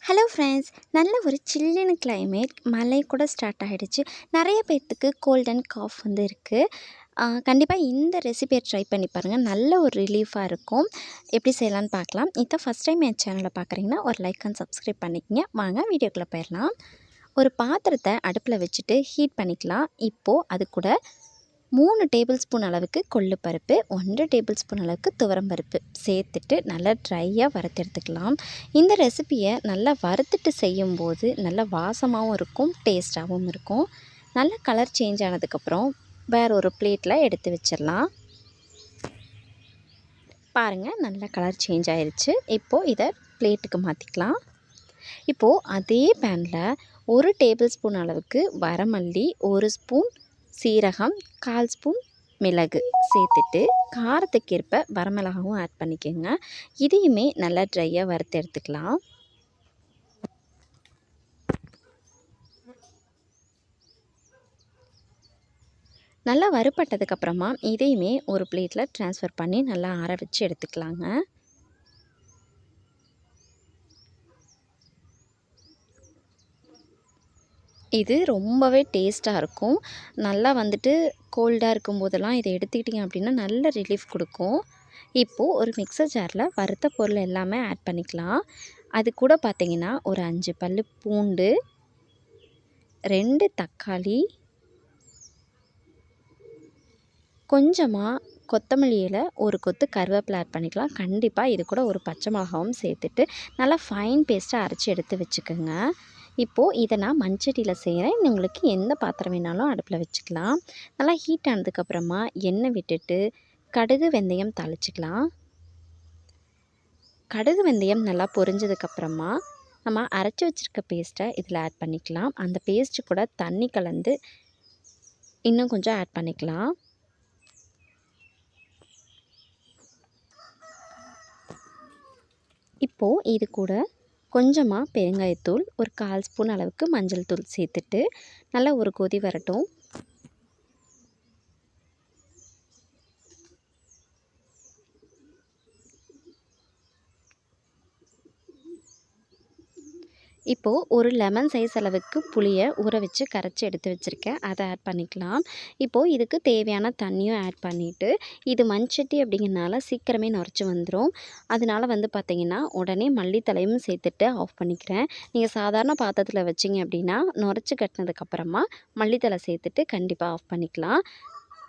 Hello friends, நல்ல ஒரு சில்லுன்னு கிளைமேட், மழை கூட ஸ்டார்ட் ஆகிடுச்சு. நிறைய பேர்த்துக்கு கோல்ட் அண்ட் காஃப் இருக்குது. கண்டிப்பாக இந்த ரெசிபியை ட்ரை பண்ணி பாருங்கள். நல்ல ஒரு ரிலீஃபாக இருக்கும். எப்படி செய்யலான்னு பார்க்கலாம். இதான் ஃபஸ்ட் டைம் என் சேனலை பார்க்குறீங்கன்னா ஒரு லைக் அண்ட் சப்ஸ்கிரைப் பண்ணிக்கங்க. வாங்க வீடியோக்குள்ளே போயிடலாம். ஒரு பாத்திரத்தை அடுப்பில் வச்சுட்டு ஹீட் பண்ணிக்கலாம். இப்போது அது கூட 3 டேபிள் ஸ்பூன் அளவுக்கு கொள்ளுப்பருப்பு, 1 டேபிள் ஸ்பூன் அளவுக்கு துவரம்பருப்பு சேர்த்துட்டு நல்லா ட்ரையாக வறுத்தெடுத்துக்கலாம். இந்த ரெசிப்பியை நல்லா வறுத்துட்டு செய்யும்போது நல்லா வாசமாகவும் இருக்கும், டேஸ்ட்டாகவும் இருக்கும். நல்லா கலர் சேஞ்ச் ஆனதுக்கப்புறம் வேறு ஒரு பிளேட்டில் எடுத்து வச்சிடலாம். பாருங்கள், நல்லா கலர் சேஞ்ச் ஆயிடுச்சு. இப்போது இதை பிளேட்டுக்கு மாற்றிக்கலாம். இப்போது அதே பேனில் 1 டேபிள் ஸ்பூன் அளவுக்கு வரமல்லி, 1 ஸ்பூன் சீரகம், 1/4 ஸ்பூன் மிளகு சேர்த்துட்டு காரத்துக்கேற்ப வரமிளகாவும் ஆட் பண்ணிக்கோங்க. இதையுமே நல்லா ட்ரையாக வறுத்து எடுத்துக்கலாம். நல்லா வறுப்பட்டதுக்கப்புறமா இதையுமே ஒரு பிளேட்டில் ட்ரான்ஸ்ஃபர் பண்ணி நல்லா ஆற வச்சு எடுத்துக்கலாங்க. இது ரொம்பவே டேஸ்ட்டாக இருக்கும். நல்லா கோல்டாக இருக்கும்போதெல்லாம் இதை எடுத்துக்கிட்டிங்க அப்படின்னா நல்ல ரிலீஃப் கொடுக்கும். இப்போது ஒரு மிக்சர் ஜாரில் வறுத்த பொருள் எல்லாமே ஆட் பண்ணிக்கலாம். அது கூட பார்த்திங்கன்னா ஒரு 5 பல் பூண்டு, 2 தக்காளி, கொஞ்சமாக கொத்தமல்லி இலை, ஒரு கொத்து கருவேப்பிலை ஆட் பண்ணிக்கலாம். கண்டிப்பாக இது கூட ஒரு பச்சை மிளகாவும் சேர்த்துட்டு நல்லா ஃபைன் பேஸ்ட்டாக அரைச்சி எடுத்து வச்சுக்கோங்க. இப்போது இதை நான் மண்சட்டியில் செய்கிறேன். உங்களுக்கு எந்த பாத்திரம் வேணாலும் அடுப்பில் வச்சுக்கலாம். நல்லா ஹீட் ஆனதுக்கப்புறமா எண்ணெய் விட்டுட்டு கடுகு வெந்தயம் தாளிச்சிக்கலாம். கடுகு வெந்தயம் நல்லா பொரிஞ்சதுக்கப்புறமா நம்ம அரைச்சி வச்சுருக்க பேஸ்ட்டை இதில் ஆட் பண்ணிக்கலாம். அந்த பேஸ்ட்டு கூட தண்ணி கலந்து இன்னும் கொஞ்சம் ஆட் பண்ணிக்கலாம். இப்போது இது கூட கொஞ்சமாக பெருங்காயத்தூள், ஒரு 1/4 ஸ்பூன் அளவுக்கு மஞ்சள் தூள் சேர்த்துட்டு நல்லா ஒரு கொதி வரட்டும். இப்போது ஒரு லெமன் சைஸ் அளவுக்கு புளியை ஊற வச்சு கரைச்சி எடுத்து வச்சுருக்கேன். அதை ஆட் பண்ணிக்கலாம். இப்போது இதுக்கு தேவையான தண்ணியும் ஆட் பண்ணிவிட்டு, இது மண்சட்டி அப்படிங்கிறனால சீக்கிரமே நுரைச்சி வந்துடும். அதனால பார்த்திங்கன்னா உடனே மல்லித்தலையும் சேர்த்துட்டு ஆஃப் பண்ணிக்கிறேன். நீங்கள் சாதாரண பாத்திரத்தில் வச்சிங்க அப்படின்னா நுரைச்சி கட்டினதுக்கப்புறமா மல்லித்தலை சேர்த்துட்டு கண்டிப்பாக ஆஃப் பண்ணிக்கலாம்.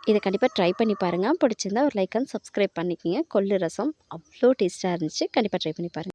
இதை கண்டிப்பாக ட்ரை பண்ணி பாருங்கள். பிடிச்சிருந்தா ஒரு லைக் அண்ட் சப்ஸ்கிரைப் பண்ணிக்கோங்க. கொள்ளு ரசம் அவ்வளோ டேஸ்ட்டாக இருந்துச்சு. கண்டிப்பாக ட்ரை பண்ணி பாருங்கள்.